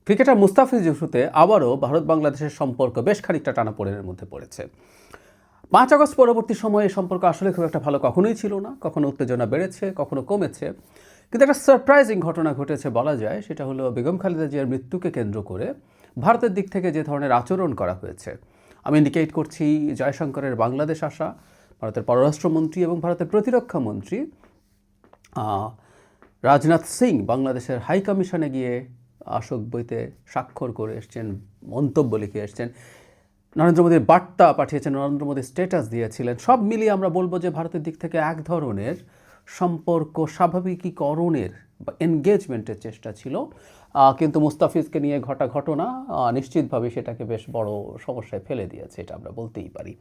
Cricketer Mustafiz ইস্যুতে আবারও ভারত বাংলাদেশের সম্পর্ক বেশ খানিকটা টানাপোড়েনের মধ্যে পড়েছে। ৫ আগস্ট পরবর্তী সময়ে এই সম্পর্ক আসলে খুব একটা ভালো কখনোই ছিল না, কখনো উত্তেজনা বেড়েছে, কখনো কমেছে। কিন্তু একটা সারপ্রাইজিং ঘটনা ঘটেছে বলা যায়, সেটা হলো বেগম খালেদা জিয়ার মৃত্যুকে কেন্দ্র করে ভারতের দিক থেকে যে ধরনের আচরণ করা হয়েছে। আমি ইন্ডিকেট করছি জয়শঙ্করের বাংলাদেশ আসা, ভারতের পররাষ্ট্রমন্ত্রী এবং ভারতের প্রতিরক্ষা মন্ত্রী রাজনাথ সিং বাংলাদেশের হাই কমিশনে গিয়ে আশোক বইতে স্বাক্ষর করে এসছেন, মন্তব্য লিখে এসছেন, নরেন্দ্র মোদীর বার্তা পাঠিয়েছেন, নরেন্দ্র মোদী স্ট্যাটাস দিয়েছিলেন। সব মিলিয়ে আমরা বলবো যে ভারতের দিক থেকে এক ধরনের সম্পর্ক স্বাভাবিকীকরণের বা এনগেজমেন্টের চেষ্টা ছিল। কিন্তু মুস্তাফিজকে নিয়ে ঘটা ঘটনা নিশ্চিতভাবে সেটাকে বেশ বড় সমস্যায় ফেলে দিয়েছে, এটা আমরা বলতেই পারি।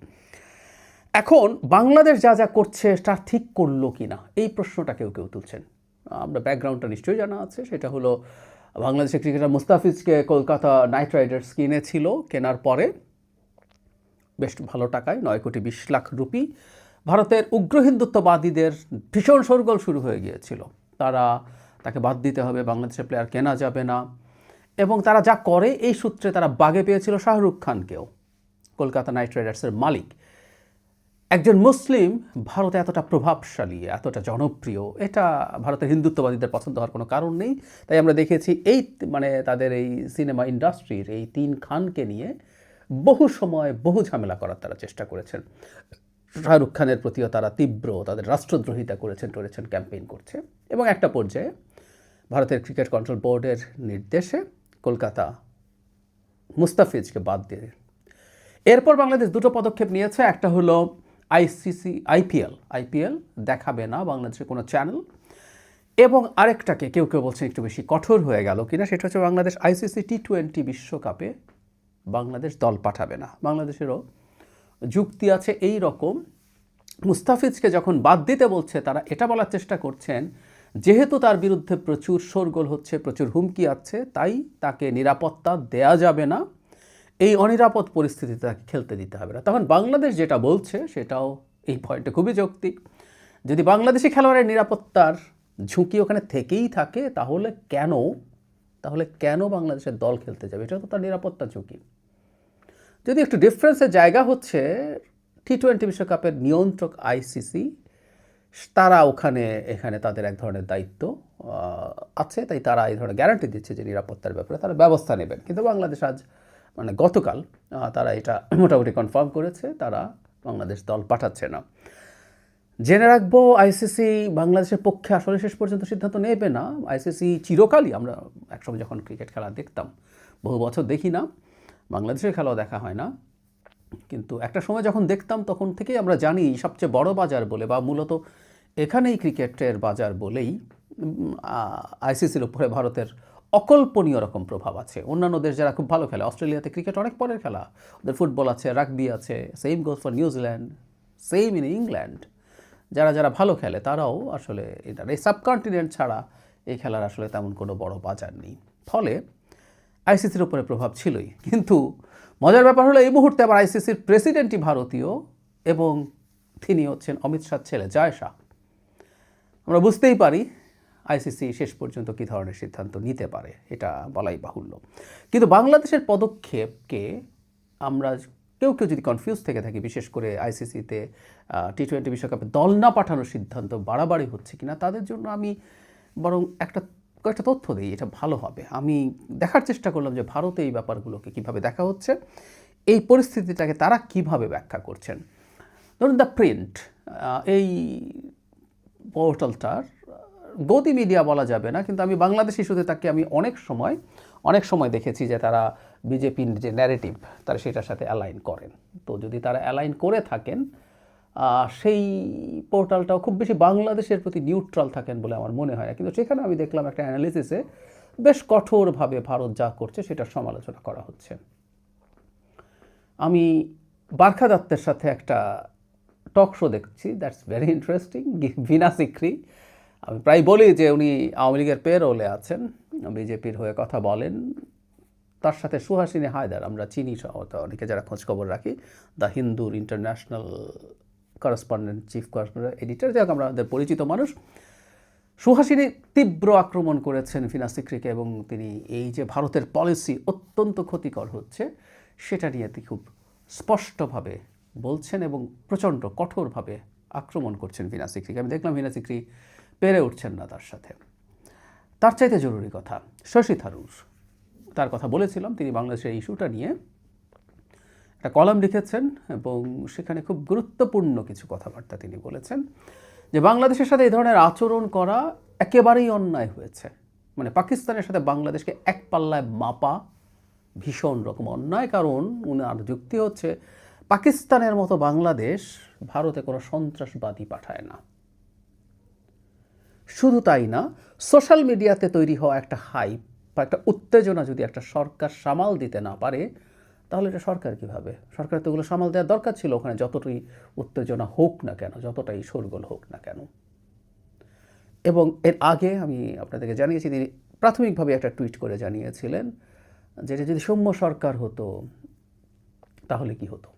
এখন বাংলাদেশ যা যা করছে তা ঠিক করলো কি না, এই প্রশ্নটা কেউ কেউ তুলছেন। আমরা ব্যাকগ্রাউন্ডটা নিশ্চয়ই জানা আছে, সেটা হলো বাংলাদেশের ক্রিকেটার মুস্তাফিজকে কলকাতা নাইট রাইডার্স কিনেছিল। কেনার পরে বেশ ভালো টাকায় 9,20,00,000 রুপি ভারতের উগ্র হিন্দুত্ববাদীদের ভীষণ শোরগোল শুরু হয়ে গিয়েছিল। তাকে বাদ দিতে হবে, বাংলাদেশের প্লেয়ার কেনা যাবে না। এবং তারা যা করে এই সূত্রে তারা বাগে পেয়েছিল শাহরুখ খানকেও। কলকাতা নাইট রাইডার্সের মালিক একজন মুসলিম ভারতে এতটা প্রভাবশালী, এতটা জনপ্রিয়, এটা ভারতের হিন্দুত্ববাদীদের পছন্দ হওয়ার কোনো কারণ নেই। তাই আমরা দেখেছি এই তাদের এই সিনেমা ইন্ডাস্ট্রির এই 3 খানকে নিয়ে বহু সময় বহু ঝামেলা করার তারা চেষ্টা করেছেন। শাহরুখ খানের প্রতিও তারা তীব্র তাদের রাষ্ট্রদ্রোহিতা করেছেন, ক্যাম্পেইন করছে। এবং একটা পর্যায়ে ভারতের ক্রিকেট কন্ট্রোল বোর্ডের নির্দেশে কলকাতা মুস্তাফিজকে বাদ দিয়ে, এরপর বাংলাদেশ দুটো পদক্ষেপ নিয়েছে। একটা হলো আইপিএল দেখাবে না বাংলাদেশের কোনো চ্যানেল, এবং আরেকটাকে কেউ কেউ বলছেন একটু বেশি কঠোর হয়ে গেল কিনা, সেটা হচ্ছে বাংলাদেশ আইসিসি টি20 বিশ্বকাপে বাংলাদেশ দল পাঠাবে না। বাংলাদেশেরও যুক্তি আছে এই রকম, মুস্তাফিজকে যখন বাদ দিতে বলছে তারা এটা বলার চেষ্টা করছেন যেহেতু তার বিরুদ্ধে প্রচুর শোরগোল হচ্ছে, প্রচুর হুমকি আছে, তাই তাকে নিরাপত্তা দেয়া যাবে না, এই অনিরাপদ পরিস্থিতিতে তাকে খেলতে দিতে হবে না। তখন বাংলাদেশ যেটা বলছে সেটাও এই পয়েন্টে খুবই যৌক্তিক। যদি বাংলাদেশি খেলোয়াড়ের নিরাপত্তার ঝুঁকি ওখানে থেকেই থাকে তাহলে কেন বাংলাদেশের দল খেলতে যাবে? এটা তো তার নিরাপত্তা ঝুঁকি। যদি একটু ডিফারেন্সের জায়গা হচ্ছে টি20 বিশ্বকাপের নিয়ন্ত্রক আইসিসি, তারা এখানে তাদের এক ধরনের দায়িত্ব আছে, তাই তারা এই ধরনের গ্যারান্টি দিচ্ছে যে নিরাপত্তার ব্যাপারে তারা ব্যবস্থা নেবেন। কিন্তু বাংলাদেশ গতকাল তারা এটা মোটামুটি কনফার্ম করেছে, তারা বাংলাদেশ দল পাঠাচ্ছে না। জেনে রাখবো আইসিসি বাংলাদেশের পক্ষে আসলে শেষ পর্যন্ত সিদ্ধান্ত নেবে না। আইসিসি চিরকালই, আমরা একসময় যখন ক্রিকেট খেলা দেখতাম, বহু বছর দেখি না, বাংলাদেশের খেলাও দেখা হয় না, কিন্তু একটা সময় যখন দেখতাম তখন থেকেই আমরা জানি সবচেয়ে বড় বাজার বলে বা মূলত এখানেই ক্রিকেটের বাজার বলেই আইসিসির উপরে ভারতের অকল্পনীয় রকম প্রভাব আছে। অন্যান্য দেশ যারা খুব ভালো খেলে, অস্ট্রেলিয়াতে ক্রিকেট অনেক পরের খেলা, ওদের ফুটবল আছে, রাগবি আছে, same goes for New Zealand, same in England, যারা ভালো খেলে তারাও আসলে এই সাবকন্টিনেন্ট ছাড়া এই খেলার আসলে তেমন কোনো বড় বাজার নেই। ফলে আইসিসির উপরে প্রভাব ছিলই। কিন্তু মজার ব্যাপার হলো এই মুহূর্তে আবার আইসিসির প্রেসিডেন্টই ভারতীয় এবং তিনি হচ্ছেন অমিত শাহর ছেলে জয় শাহ। আমরা বুঝতেই পারি আইসিসি শেষ পর্যন্ত কী ধরনের সিদ্ধান্ত নিতে পারে, এটা বলাই বাহুল্য। কিন্তু বাংলাদেশের পদক্ষেপকে আমরা কেউ যদি কনফিউজ থেকে থাকি, বিশেষ করে আইসিসিতে টি20 বিশ্বকাপে দল না পাঠানোর সিদ্ধান্ত বাড়াবাড়ি হচ্ছে কিনা, তাদের জন্য আমি বরং কয়েকটা তথ্য দিই, এটা ভালো হবে। আমি দেখার চেষ্টা করলাম যে ভারতে এই ব্যাপারগুলোকে কীভাবে দেখা হচ্ছে, এই পরিস্থিতিটাকে তারা কিভাবে ব্যাখ্যা করছেন। ধরুন দ্য প্রিন্ট, এই পোর্টালটার গদি মিডিয়া বলা যাবে না, কিন্তু আমি বাংলাদেশ ইস্যুতে তাকে আমি অনেক সময় দেখেছি যে তারা বিজেপির যে ন্যারেটিভ তারা সেটার সাথে অ্যালাইন করেন। তো যদি তারা অ্যালাইন করে থাকেন, সেই পোর্টালটাও খুব বেশি বাংলাদেশের প্রতি নিউট্রাল থাকেন বলে আমার মনে হয় না। কিন্তু সেখানে আমি দেখলাম একটা অ্যানালিসিসে বেশ কঠোরভাবে ভারত যা করছে সেটার সমালোচনা করা হচ্ছে। আমি বারখা দত্তের সাথে একটা টক শো দেখছি, দ্যাটস ভেরি ইন্টারেস্টিং। ভিনা সিকরি, আমি প্রায় বলি যে উনি আওয়ামী লীগের পেরোলে আছেন, বিজেপির হয়ে কথা বলেন। তার সাথে সুহাসিনী হায়দার, আমরা চিনি অনেকে যারা খোঁজখবর রাখি, দ্য হিন্দুর international correspondent, chief correspondent, editor, যাক আমাদের পরিচিত মানুষ, সুহাসিনী তীব্র আক্রমণ করেছেন ফিনা সিকরিকে এবং তিনি এই যে ভারতের পলিসি অত্যন্ত ক্ষতিকর হচ্ছে সেটা নিয়ে তিনি খুব স্পষ্টভাবে বলছেন এবং প্রচণ্ড কঠোরভাবে আক্রমণ করছেন ফিনা সিকরিকে। আমি দেখলাম ফিনা সিকরি পেরে উঠছেন না তার সাথে। তার চাইতে জরুরি কথা শশী থারুর, তার কথা বলেছিলাম, তিনি বাংলাদেশের ইস্যুটা নিয়ে একটা কলাম লিখেছেন এবং সেখানে খুব গুরুত্বপূর্ণ কিছু কথাবার্তা তিনি বলেছেন যে বাংলাদেশের সাথে এই ধরনের আচরণ করা একেবারেই অন্যায় হয়েছে। মানে পাকিস্তানের সাথে বাংলাদেশকে এক পাল্লায় মাপা ভীষণ রকম অন্যায়। কারণ উনার যুক্তি হচ্ছে পাকিস্তানের মতো বাংলাদেশ ভারতে কোনো সন্ত্রাসবাদী পাঠায় না। শুধু তাই না, সোশ্যাল মিডিয়াতে তৈরি হওয়া একটা হাইপ বা একটা উত্তেজনা যদি একটা সরকার সামাল দিতে না পারে তাহলে এটা সরকার কীভাবে? সরকার তো ওগুলো সামাল দেওয়ার দরকার ছিল, ওখানে যতটাই উত্তেজনা হোক না কেন, যতটাই শোরগোল হোক না কেন। এবং এর আগে আমি আপনাদেরকে জানিয়েছি, তিনি প্রাথমিকভাবে একটা টুইট করে জানিয়েছিলেন যেটা যদি সৌম্য সরকার হতো তাহলে কি হতো।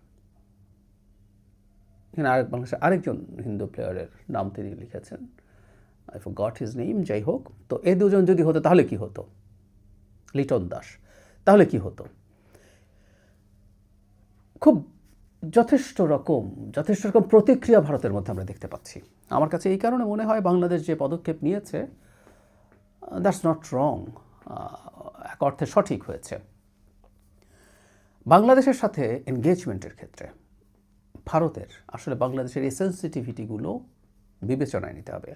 এখানে বাংলাদেশের আরেকজন হিন্দু প্লেয়ারের নাম তিনি লিখেছেন, আই ফরগট হিজ নেম, যাই হোক। তো এই দুজন যদি হতো তাহলে কি হতো, লিটন দাস, তাহলে কি হতো। খুব যথেষ্ট রকম প্রতিক্রিয়া ভারতের মধ্যে আমরা দেখতে পাচ্ছি। আমার কাছে এই কারণে মনে হয় বাংলাদেশ যে পদক্ষেপ নিয়েছে দ্যাটস নট রং, এক অর্থে সঠিক হয়েছে। বাংলাদেশের সাথে এনগেজমেন্টের ক্ষেত্রে ভারতের আসলে বাংলাদেশের এই সেন্সিটিভিটিগুলো বিবেচনায় নিতে হবে।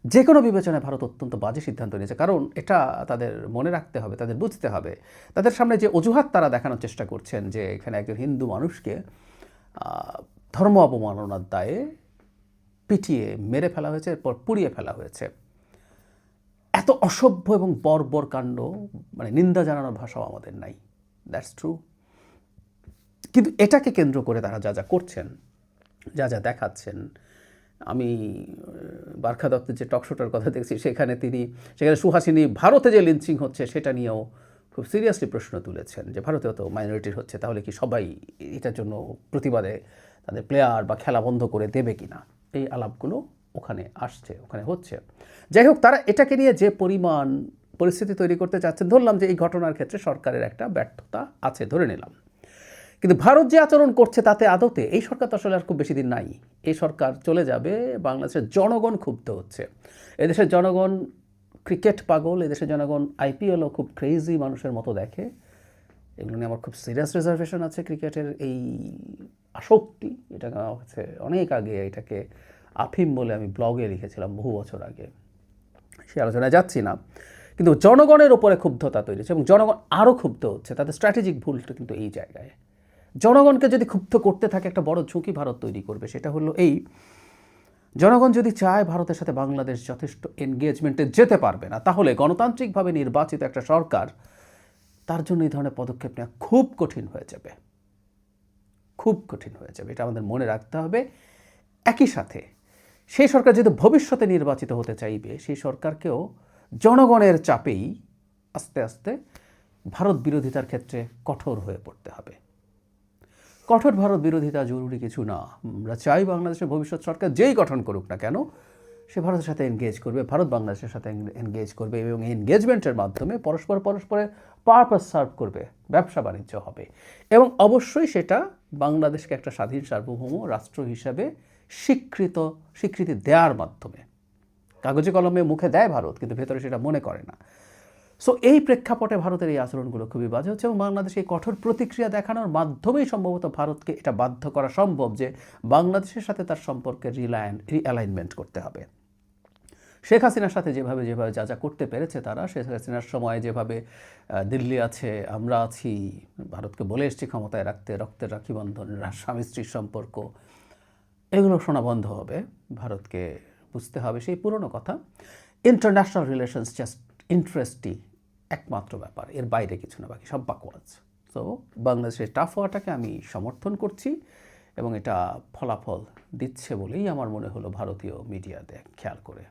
যে কোনো বিবেচনায় ভারত অত্যন্ত বাজে সিদ্ধান্ত নিয়েছে। কারণ এটা তাদের মনে রাখতে হবে, তাদের বুঝতে হবে, তাদের সামনে যে অজুহাত তারা দেখানোর চেষ্টা করছেন যে এখানে একজন হিন্দু মানুষকে ধর্ম অবমাননার দায়ে পিটিয়ে মেরে ফেলা হয়েছে, এরপর পুড়িয়ে ফেলা হয়েছে, এত অসভ্য এবং বর্বর কাণ্ড, মানে নিন্দা জানানোর ভাষাও আমাদের নাই। That's true. কিন্তু এটাকে কেন্দ্র করে তারা যা যা করছেন, যা যা দেখাচ্ছেন, আমি বারখা দত্তের যে টকশোটার কথা দেখছি সেখানে সুহাসিনী ভারতে যে লিঞ্চিং হচ্ছে সেটা নিয়েও খুব সিরিয়াসলি প্রশ্ন তুলেছেন যে ভারতেও তো মাইনরিটির হচ্ছে, তাহলে কি সবাই এটার জন্য প্রতিবাদে তাদের প্লেয়ার বা খেলা বন্ধ করে দেবে কি না, এই আলাপগুলো ওখানে আসছে, ওখানে হচ্ছে। যাই হোক, তারা এটাকে নিয়ে যে পরিমাণ পরিস্থিতি তৈরি করতে চাচ্ছেন, ধরলাম যে এই ঘটনার ক্ষেত্রে সরকারের একটা ব্যর্থতা আছে, ধরে নিলাম। কিন্তু ভারত যে আচরণ করছে তাতে আদতে এই সরকার তো আসলে আর খুব বেশি দিন নাই, এই সরকার চলে যাবে। বাংলাদেশের জনগণ ক্ষুব্ধ হচ্ছে, এদেশের জনগণ ক্রিকেট পাগল, এদেশের জনগণ আইপিএলও খুব ক্রেজি মানুষের মতো দেখে। এগুলো নিয়ে আমার খুব সিরিয়াস রিজার্ভেশন আছে। ক্রিকেটের এই আসক্তি, এটা হচ্ছে অনেক আগে এটাকে আফিম বলে আমি ব্লগে লিখেছিলাম বহু বছর আগে, সে আলোচনায় যাচ্ছি না। কিন্তু জনগণের ওপরে ক্ষুব্ধতা তৈরি হচ্ছে এবং জনগণ আরও ক্ষুব্ধ হচ্ছে। তাদের স্ট্র্যাটেজিক ভুলটা কিন্তু এই জায়গায়। জনগণকে যদি ক্ষুব্ধ করতে থাকে একটা বড় ঝুঁকি ভারত তৈরি করবে, সেটা হলো এই, জনগণ যদি চায় ভারতের সাথে বাংলাদেশ যথেষ্ট এনগেজমেন্টে যেতে পারবে না, তাহলে গণতান্ত্রিকভাবে নির্বাচিত একটা সরকার, তার জন্য এই ধরনের পদক্ষেপ নেওয়া খুব কঠিন হয়ে যাবে, খুব কঠিন হয়ে যাবে। এটা আমাদের মনে রাখতে হবে। একই সাথে সেই সরকার যদি ভবিষ্যতে নির্বাচিত হতে চাইবে, সেই সরকারকেও জনগণের চাপেই আস্তে আস্তে ভারত বিরোধিতার ক্ষেত্রে কঠোর হয়ে পড়তে হবে। কঠোর ভারত বিরোধিতা জরুরি কিছু না। আমরা চাই বাংলাদেশের ভবিষ্যৎ সরকার যেই গঠন করুক না কেন, সে ভারতের সাথে এনগেজ করবে, ভারত বাংলাদেশের সাথে এনগেজ করবে এবং এনগেজমেন্টের মাধ্যমে পরস্পরের পারপাস সার্ভ করবে, ব্যবসা বাণিজ্য হবে এবং অবশ্যই সেটা বাংলাদেশকে একটা স্বাধীন সার্বভৌম রাষ্ট্র হিসাবে স্বীকৃতি দেওয়ার মাধ্যমে। কাগজে কলমে মুখে দেয় ভারত, কিন্তু ভেতরে সেটা মনে করে না। সো এই প্রেক্ষাপটে ভারতের এই আচরণগুলো খুবই বাজে হচ্ছে এবং বাংলাদেশে এই কঠোর প্রতিক্রিয়া দেখানোর মাধ্যমেই সম্ভবত ভারতকে এটা বাধ্য করা সম্ভব যে বাংলাদেশের সাথে তার সম্পর্কে রিঅ্যালাইনমেন্ট করতে হবে। শেখ হাসিনার সাথে যেভাবে যা যা করতে পেরেছে তারা, শেখ হাসিনার সময় যেভাবে দিল্লি আছে, আমরা আছি, ভারতকে বলে এসছি ক্ষমতায় রাখতে, রক্তের রাখি বন্ধন, স্বামী স্ত্রীর সম্পর্ক, এগুলো শোনা বন্ধ হবে। ভারতকে বুঝতে হবে সেই পুরনো কথা, ইন্টারন্যাশনাল রিলেশনস জাস্ট ইন্টারেস্টই একমাত্র ব্যাপার, এর বাইরে কিছু না, বাকি সব বাকওয়াজ। তো বাংলাদেশের টাফ হওয়াটাকে আমি সমর্থন করছি এবং এটা ফলাফল দিচ্ছে বলেই আমার মনে হলো ভারতীয় মিডিয়াতে খেয়াল করে।